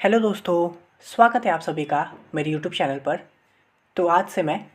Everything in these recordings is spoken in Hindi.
हेलो दोस्तों, स्वागत है आप सभी का मेरे यूट्यूब चैनल पर। तो आज से मैं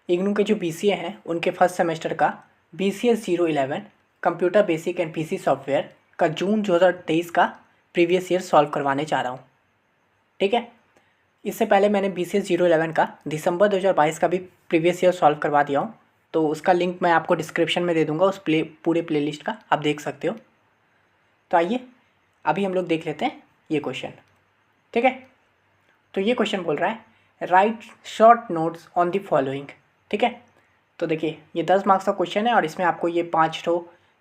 इग्नू के जो बीसीए हैं उनके फर्स्ट सेमेस्टर का BCS 011 computer basic and PC software का जून 2023 का प्रीवियस ईयर सॉल्व करवाने जा रहा हूँ। ठीक है, इससे पहले मैंने BCS 011 का दिसंबर 2022 का भी प्रीवियस ईयर सॉल्व करवा दिया हूँ। तो उसका लिंक मैं आपको डिस्क्रिप्शन में दे दूँगा, उस पूरे प्लेलिस्ट का आप देख सकते हो। तो आइए अभी हम लोग देख लेते हैं ये क्वेश्चन। ठीक है, तो ये क्वेश्चन बोल रहा है right short notes on the following. ठीक है, तो देखिए ये 10 मार्क्स का क्वेश्चन है और इसमें आपको ये 5 ठो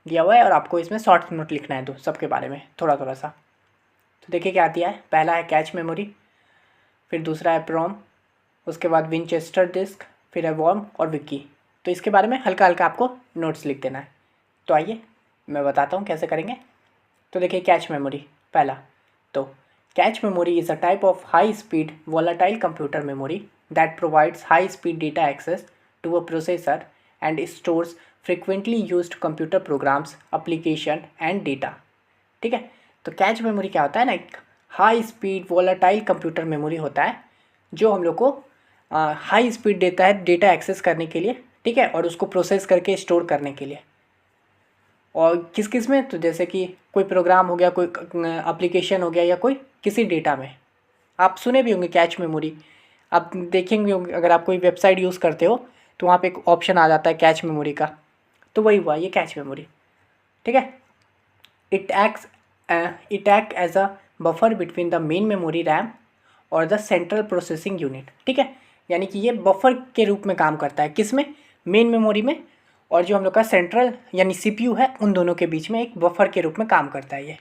दिया हुआ है और आपको इसमें शॉर्ट नोट लिखना है, सबके बारे में थोड़ा थोड़ा सा। तो देखिए क्या दिया है, पहला है कैच मेमोरी, फिर दूसरा है प्रोम, उसके बाद विनचेस्टर डिस्क, फिर है वॉर्म और विकी। तो इसके बारे में हल्का हल्का आपको नोट्स लिख देना है। तो आइए मैं बताता हूँ कैसे करेंगे। तो देखिए कैच मेमोरी पहला, तो catch memory is a type of high-speed volatile computer memory that provides high-speed data access to a processor and stores frequently used computer programs, application and data। ठीक है, तो कैच मेमोरी क्या होता है ना, एक high speed volatile computer memory होता है जो हम लोग को हाई स्पीड देता है डेटा एक्सेस करने के लिए। ठीक है, और उसको प्रोसेस करके स्टोर करने के लिए। और किस किस में, तो जैसे कि कोई प्रोग्राम हो गया, कोई एप्लीकेशन हो गया, या कोई किसी डेटा में। आप सुने भी होंगे कैच मेमोरी, आप देखेंगे होंगे अगर आप कोई वेबसाइट यूज़ करते हो तो वहाँ पे एक ऑप्शन आ जाता है कैच मेमोरी का। तो वही हुआ ये कैच मेमोरी। ठीक है, it act as a buffer between the main memory RAM और द सेंट्रल प्रोसेसिंग यूनिट। ठीक है, यानी कि ये बफर के रूप में काम करता है, किस में, मेन मेमोरी में, और जो हम लोग का सेंट्रल यानी CPU है उन दोनों के बीच में एक बफर के रूप में काम करता है ये।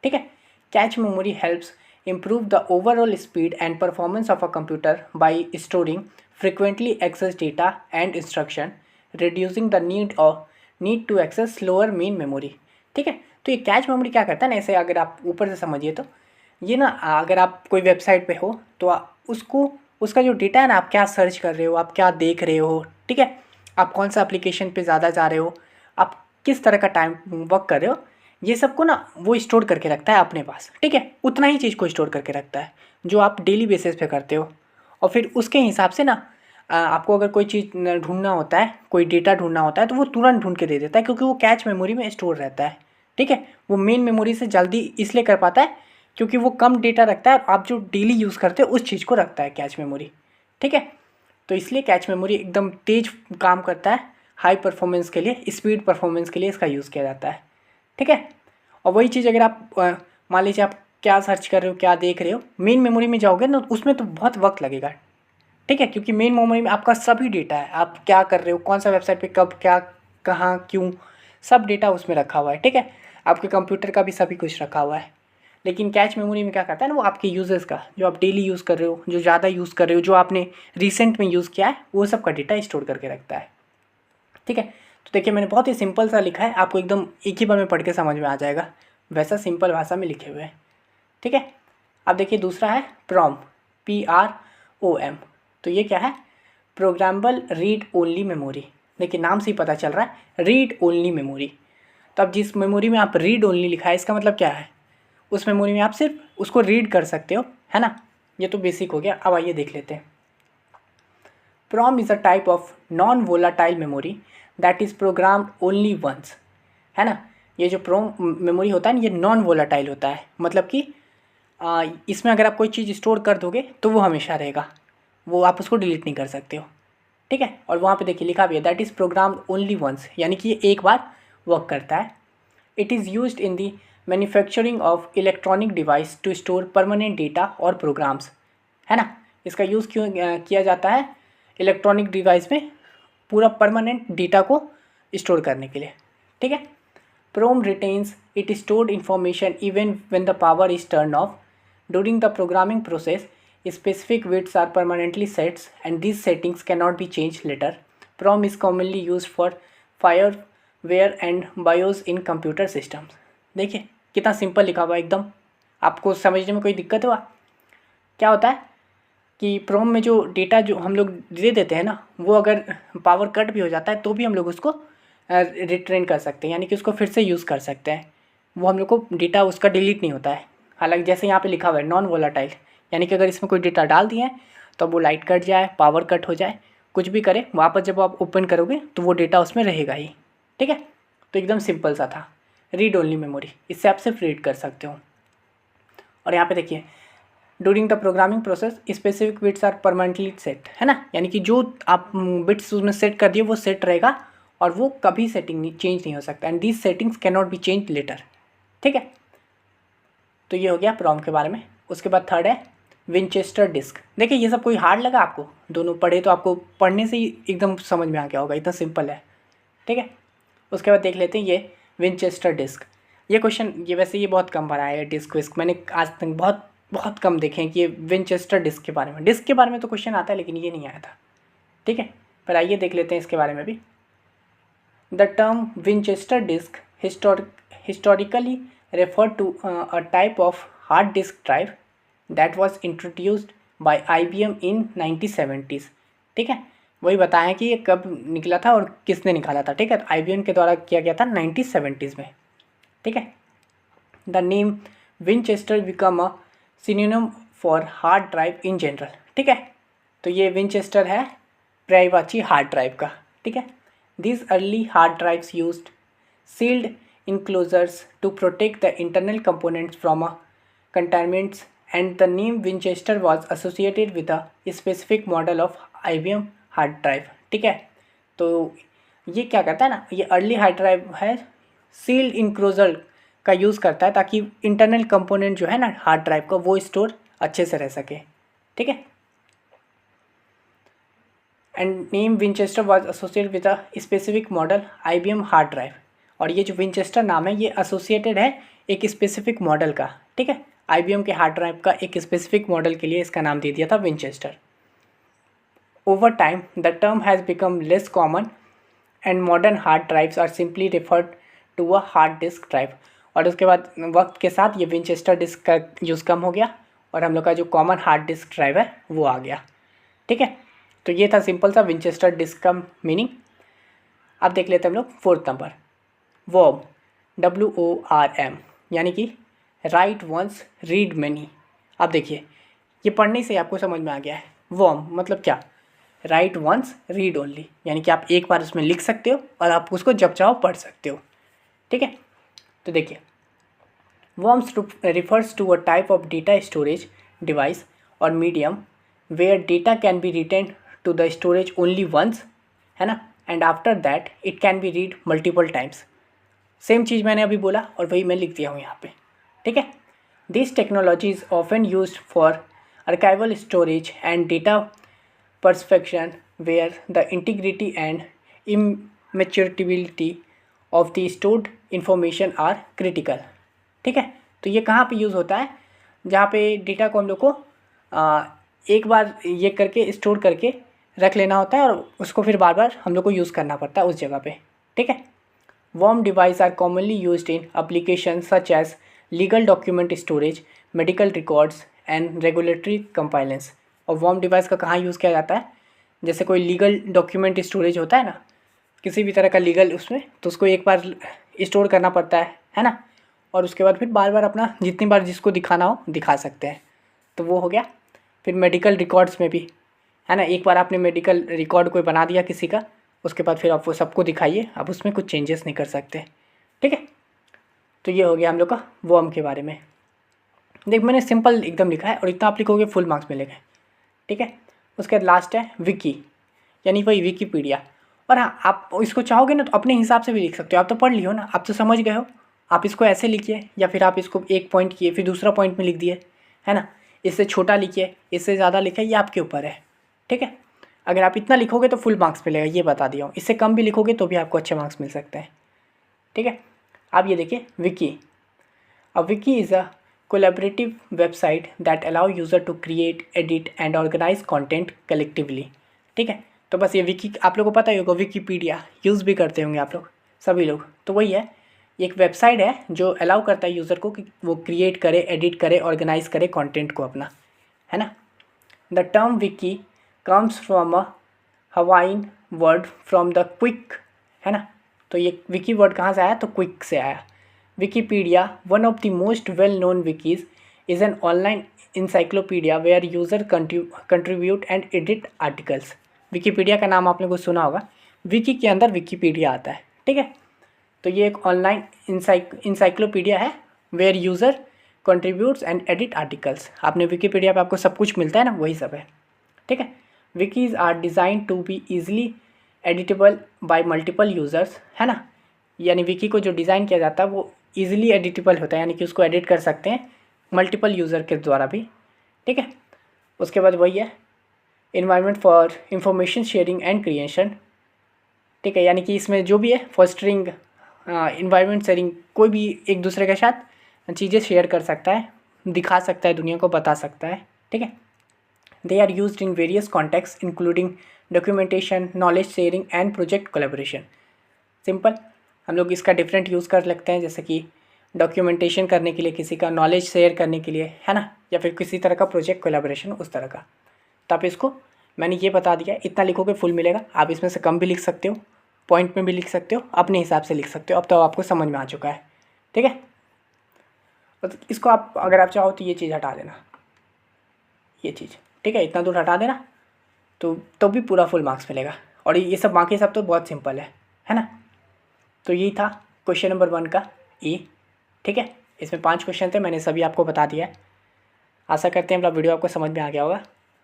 ठीक है, cache memory helps improve the overall speed and performance of a computer by storing frequently accessed data and instruction, reducing the need to access slower main memory। ठीक है, तो ये कैच मेमोरी क्या करता है ना, ऐसे अगर आप ऊपर से समझिए तो ये ना, अगर आप कोई वेबसाइट पे हो तो उसको उसका जो डेटा है ना, आप क्या सर्च कर रहे हो, आप क्या देख रहे हो, ठीक है, आप कौन सा एप्लीकेशन पे ज़्यादा जा रहे हो, आप किस तरह का टाइम वर्क कर रहे हो, ये सब को ना वो स्टोर करके रखता है अपने पास। ठीक है, उतना ही चीज़ को स्टोर करके रखता है जो आप डेली बेसिस पे करते हो। और फिर उसके हिसाब से ना आपको अगर कोई चीज़ ढूंढना होता है, कोई डेटा ढूंढना होता है, तो वो तुरंत ढूंढ के दे देता है, क्योंकि वो कैच मेमोरी में स्टोर रहता है। ठीक है, वो मेन मेमोरी से जल्दी इसलिए कर पाता है क्योंकि वो कम डेटा रखता है, आप जो डेली यूज़ करते हो उस चीज़ को रखता है कैच मेमोरी। ठीक है, तो इसलिए कैच मेमोरी एकदम तेज काम करता है, हाई परफॉर्मेंस के लिए, स्पीड परफॉर्मेंस के लिए इसका यूज़ किया जाता है। ठीक है, और वही चीज़ अगर आप मान लीजिए आप क्या सर्च कर रहे हो, क्या देख रहे हो, मेन मेमोरी में जाओगे ना उसमें तो बहुत वक्त लगेगा। ठीक है, क्योंकि मेन मेमोरी में आपका सभी डेटा है, आप क्या कर रहे हो, कौन सा वेबसाइट पे कब क्या कहाँ क्यों, सब डेटा उसमें रखा हुआ है। ठीक है, आपके कंप्यूटर का भी सभी कुछ रखा हुआ है। लेकिन कैच मेमोरी में क्या करता है ना, वो आपके यूजर्स का, जो आप डेली यूज़ कर रहे हो, जो ज़्यादा यूज़ कर रहे हो, जो आपने रिसेंट में यूज़ किया है, वो सब का डेटा स्टोर करके रखता है। ठीक है, तो देखिए मैंने बहुत ही सिंपल सा लिखा है, आपको एकदम एक ही बार में पढ़ के समझ में आ जाएगा, वैसा सिंपल भाषा में लिखे हुए हैं। ठीक है, अब देखिए दूसरा है प्रोम, PROM। तो ये क्या है, प्रोग्रामेबल रीड ओनली मेमोरी। देखिए नाम से ही पता चल रहा है रीड ओनली मेमोरी। तो अब जिस मेमोरी में आप रीड ओनली लिखा है, इसका मतलब क्या है, उस मेमोरी में आप सिर्फ उसको रीड कर सकते हो, है ना। ये तो बेसिक हो गया। अब आइए देख लेते हैं। PROM is a type of non volatile memory that is programmed only once, है ना। ये जो प्रोम मेमोरी होता है ना, ये नॉन वोलाटाइल होता है, मतलब कि इसमें अगर आप कोई चीज़ स्टोर कर दोगे तो वो हमेशा रहेगा, वो आप उसको डिलीट नहीं कर सकते हो। ठीक है, और वहाँ पे देखिए लिखा भी है that is programmed only once, यानी कि ये एक बार वर्क करता है। It is used in the manufacturing of electronic device to store permanent data और प्रोग्राम्स, है ना। इसका यूज़ क्यों किया जाता है, इलेक्ट्रॉनिक डिवाइस में पूरा परमानेंट डेटा को स्टोर करने के लिए। ठीक है, PROM retains it stored information even when the power is turn off during the programming process. Specific bits are permanently set and these settings cannot be changed later. PROM is commonly used for firmware and BIOS in computer systems। देखिए कितना सिंपल लिखा हुआ है एकदम, आपको समझने में कोई दिक्कत हुआ। क्या होता है कि प्रोम में जो डेटा जो हम लोग दे देते हैं ना, वो अगर पावर कट भी हो जाता है तो भी हम लोग उसको रिट्रेन कर सकते हैं, यानी कि उसको फिर से यूज़ कर सकते हैं। वो हम लोग को डेटा उसका डिलीट नहीं होता है, हालांकि जैसे यहाँ पे लिखा हुआ है नॉन वोलाटाइल, यानी कि अगर इसमें कोई डेटा डाल दिए हैं तो वो लाइट कट जाए, पावर कट हो जाए, कुछ भी करे, वापस जब आप ओपन करोगे तो वो डेटा उसमें रहेगा ही। ठीक है, तो एकदम सिंपल सा था। रीड ओनली मेमोरी, इससे आप सिर्फ रीड कर सकते हो। और यहाँ पे देखिए during the programming process specific bits are permanently set, है ना, यानी कि जो आप बिट्स उसमें सेट कर दिए वो सेट रहेगा और वो कभी सेटिंग नहीं चेंज नहीं हो सकता, and these settings can not be change later. ठीक है, तो ये हो गया प्रॉम के बारे में। उसके बाद थर्ड है विंचेस्टर डिस्क। देखिए ये सब कोई हार्ड लगा आपको? दोनों पढ़े तो आपको पढ़ने से ही एकदम समझ में आ गया होगा, इतना सिंपल है। ठीक है, उसके बाद देख लेते हैं ये विंचेस्टर डिस्क। ये क्वेश्चन ये वैसे ये बहुत कम भरा है डिस्क विस्क, मैंने आज तक बहुत बहुत कम देखे हैं कि ये विंचेस्टर डिस्क के बारे में। डिस्क के बारे में तो क्वेश्चन आता है लेकिन ये नहीं आया था। ठीक है, पर आइए देख लेते हैं इसके बारे में भी। The term Winchester disk historically referred to a type of hard disk drive that was introduced by IBM in 1970s। ठीक है, वही बताएं कि ये कब निकला था और किसने निकाला था। ठीक है, तो IBM के द्वारा किया गया था 1970s में। ठीक है, the name Winchester become a synonym for hard drive in general. ठीक है, तो ये विंचेस्टर है पर्यायवाची हार्ड ड्राइव का। ठीक है, these early hard drives used sealed enclosures to protect the internal components from contaminants, and the name Winchester was associated with a specific model of IBM hard drive। ठीक है, तो ये क्या करता है ना, ये अर्ली हार्ड ड्राइव है, सील्ड इनक्लोजर का यूज़ करता है ताकि इंटरनल कंपोनेंट जो है ना हार्ड ड्राइव का वो स्टोर अच्छे से रह सके। ठीक है, and name Winchester was associated with a specific model IBM hard drive. और ये जो विंचेस्टर नाम है ये एसोसिएटेड है एक स्पेसिफिक मॉडल का। ठीक है, IBM के हार्ड ड्राइव का एक स्पेसिफिक मॉडल के लिए इसका नाम दे दिया था Winchester. Over time the term has become less common and modern hard drives are simply referred to a hard disk drive. और उसके बाद वक्त के साथ ये विंचेस्टर डिस्क का यूज़ कम हो गया और हम लोग का जो कॉमन हार्ड डिस्क ड्राइव है वो आ गया। ठीक है, तो ये था सिंपल सा विंचेस्टर डिस्क का मीनिंग। अब देख लेते हैं हम लोग फोर्थ नंबर वॉर्म, WORM, यानी कि राइट वंस रीड मैनी। अब देखिए ये पढ़ने से आपको समझ में आ गया है। वॉर्म मतलब क्या? राइट वंस रीड ओनली, यानी कि आप एक बार उसमें लिख सकते हो और आप उसको जब चाहो पढ़ सकते हो। ठीक है, तो देखिए वॉर्म्स refers to a type of data storage device और medium where data can be written to the storage only once, है ना, and after that it can be read multiple times. Same चीज़ मैंने अभी बोला और वही मैं लिख दिया हूँ यहाँ पे। ठीक है, this technology is often used for archival storage and data preservation where the integrity and immutability of the stored information are critical। ठीक है, तो ये कहाँ पे यूज़ होता है? जहाँ पे डेटा को हम लोग को एक बार ये करके स्टोर करके रख लेना होता है और उसको फिर बार बार हम लोग को यूज़ करना पड़ता है उस जगह पे। ठीक है, worm device are commonly used in application such as legal document storage, medical records and regulatory compliance. और वर्म डिवाइस का कहाँ यूज़ किया जाता है? जैसे कोई लीगल डॉक्यूमेंट स्टोरेज होता है ना, किसी भी तरह का लीगल उसमें, तो उसको एक बार स्टोर करना पड़ता है ना, और उसके बाद फिर बार बार अपना जितनी बार जिसको दिखाना हो दिखा सकते हैं, तो वो हो गया। फिर मेडिकल रिकॉर्ड्स में भी, है ना, एक बार आपने मेडिकल रिकॉर्ड कोई बना दिया किसी का, उसके बाद फिर आप वो सबको दिखाइए, आप उसमें कुछ चेंजेस नहीं कर सकते। ठीक है, तो ये हो गया हम लोग का वर्म के बारे में। देख मैंने सिंपल एकदम लिखा है और इतना आप लिखोगे फुल मार्क्स मिलेंगे। ठीक है, उसके बाद लास्ट है विकी, यानी वही विकीपीडिया। और हाँ, आप इसको चाहोगे ना तो अपने हिसाब से भी लिख सकते हो। आप तो पढ़ लियो ना, आप तो समझ गए हो, आप इसको ऐसे लिखिए या फिर आप इसको एक पॉइंट किए फिर दूसरा पॉइंट में लिख दिए, है ना, इससे छोटा लिखिए इससे ज़्यादा लिखिए, ये आपके ऊपर है। ठीक है, अगर आप इतना लिखोगे तो फुल मार्क्स मिलेगा, ये बता दिया हूँ। इससे कम भी लिखोगे तो भी आपको अच्छे मार्क्स मिल सकते हैं। ठीक है, आप ये देखिए विकी। अब Vicky is a collaborative website that allow user to create, edit and organize content collectively। ठीक है, तो बस ये विकी आप लोगों को पता ही होगा, विकीपीडिया यूज़ भी करते होंगे आप लोग सभी लोग। तो वही है, एक वेबसाइट है जो अलाउ करता है यूज़र को कि वो क्रिएट करे, एडिट करे, ऑर्गेनाइज करे कंटेंट को अपना, है ना। The term Vicky comes from a Hawaiian word from the quick, है ना, तो ये विकी वर्ड कहाँ से आया? तो क्विक से आया। Wikipedia, one of the most well-known wikis, is an online encyclopedia where user contribute and edit articles. Wikipedia का नाम आपने कुछ सुना होगा, विकी के अंदर विकीपीडिया आता है, ठीक है। तो ये एक ऑनलाइन इंसाइक्लोपीडिया है where user contributes and edit articles. आपने विकीपीडिया पे आपको सब कुछ मिलता है ना, वही सब है, ठीक है। Wikis are design to be easily editable by multiple users, है ना। यानी विकी को जो डिज़ाइन किया जाता है वो ईजिली एडिटेबल होता है, यानी कि उसको एडिट कर सकते हैं मल्टीपल यूज़र के द्वारा भी, ठीक है। उसके बाद वही है environment for information sharing and creation, ठीक है। यानी कि इसमें जो भी है फॉस्टरिंग इन्वायरमेंट शेयरिंग, कोई भी एक दूसरे के साथ चीज़ें शेयर कर सकता है, दिखा सकता है, दुनिया को बता सकता है, ठीक है। They are used in various context including documentation, knowledge sharing and project collaboration. Simple, हम लोग इसका डिफरेंट यूज़ कर लगते हैं, जैसे कि डॉक्यूमेंटेशन करने के लिए, किसी का नॉलेज शेयर करने के लिए, है ना, या फिर किसी तरह का प्रोजेक्ट कोलैबोरेशन उस तरह का। तो आप इसको, मैंने ये बता दिया, इतना लिखोगे फुल मिलेगा। आप इसमें से कम भी लिख सकते हो, पॉइंट में भी लिख सकते हो, अपने हिसाब से लिख सकते हो। अब तो आपको समझ में आ चुका है, ठीक है। और इसको आप अगर आप चाहो तो ये चीज़ हटा देना, ये चीज़, ठीक है, इतना दूर हटा देना, तो भी पूरा फुल मार्क्स मिलेगा। और ये सब बाकी सब तो बहुत सिंपल है ना। तो यही था क्वेश्चन नंबर 1 का ई, ठीक है। इसमें 5 क्वेश्चन थे, मैंने सभी आपको बता दिया है। आशा करते हैं मतलब वीडियो आपको समझ में आ गया होगा।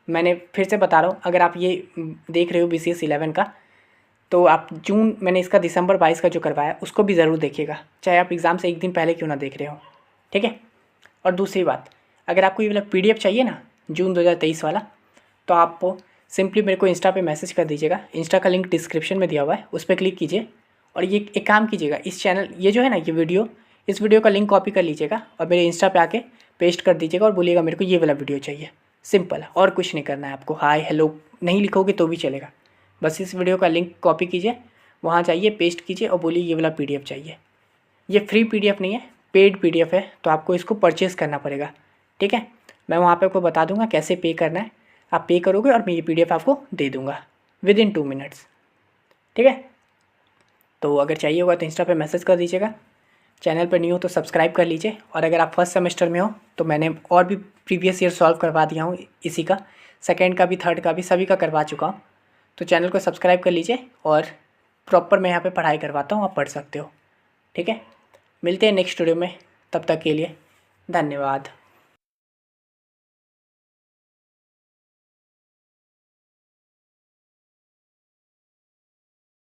मैंने फिर से बता रहा हूँ, अगर आप ये देख रहे हो BCS 11 का, तो आप जून, मैंने इसका दिसंबर 22 का जो करवाया उसको भी ज़रूर देखिएगा, चाहे आप एग्ज़ाम से एक दिन पहले क्यों ना देख रहे हो, ठीक है। और दूसरी बात, अगर आपको ये वाला PDF चाहिए ना जून 2023 वाला, तो आप सिंपली मेरे को इंस्टा पे मैसेज कर दीजिएगा। इंस्टा का लिंक डिस्क्रिप्शन में दिया हुआ है, उस पर क्लिक कीजिए और ये एक काम कीजिएगा, इस चैनल, ये जो है ना ये वीडियो, इस वीडियो का लिंक कॉपी कर लीजिएगा और मेरे इंस्टा पे आके पेस्ट कर दीजिएगा और बोलिएगा मेरे को ये वाला वीडियो चाहिए। सिंपल है, और कुछ नहीं करना है आपको। हाय हेलो नहीं लिखोगे तो भी चलेगा, बस इस वीडियो का लिंक कॉपी कीजिए, वहाँ जाइए, पेस्ट कीजिए और बोलिए ये वाला PDF चाहिए। ये फ्री PDF नहीं है, पेड PDF है, तो आपको इसको परचेज़ करना पड़ेगा, ठीक है। मैं वहाँ पे आपको बता दूंगा कैसे पे करना है, आप पे करोगे और मैं ये PDF आपको दे दूंगा विदिन 2 मिनट्स, ठीक है। तो अगर चाहिए होगा तो इंस्टा पे मैसेज कर दीजिएगा। चैनल पर न्यू हो तो सब्सक्राइब कर लीजिए। और अगर आप फर्स्ट सेमेस्टर में हो तो मैंने और भी प्रीवियस ईयर सॉल्व करवा दिया हूँ, इसी का सेकेंड का भी, थर्ड का भी, सभी का करवा चुका हूँ। तो चैनल को सब्सक्राइब कर लीजिए और प्रॉपर मैं यहाँ पे पढ़ाई करवाता हूँ, आप पढ़ सकते हो, ठीक है। मिलते हैं नेक्स्ट वीडियो में, तब तक के लिए धन्यवाद।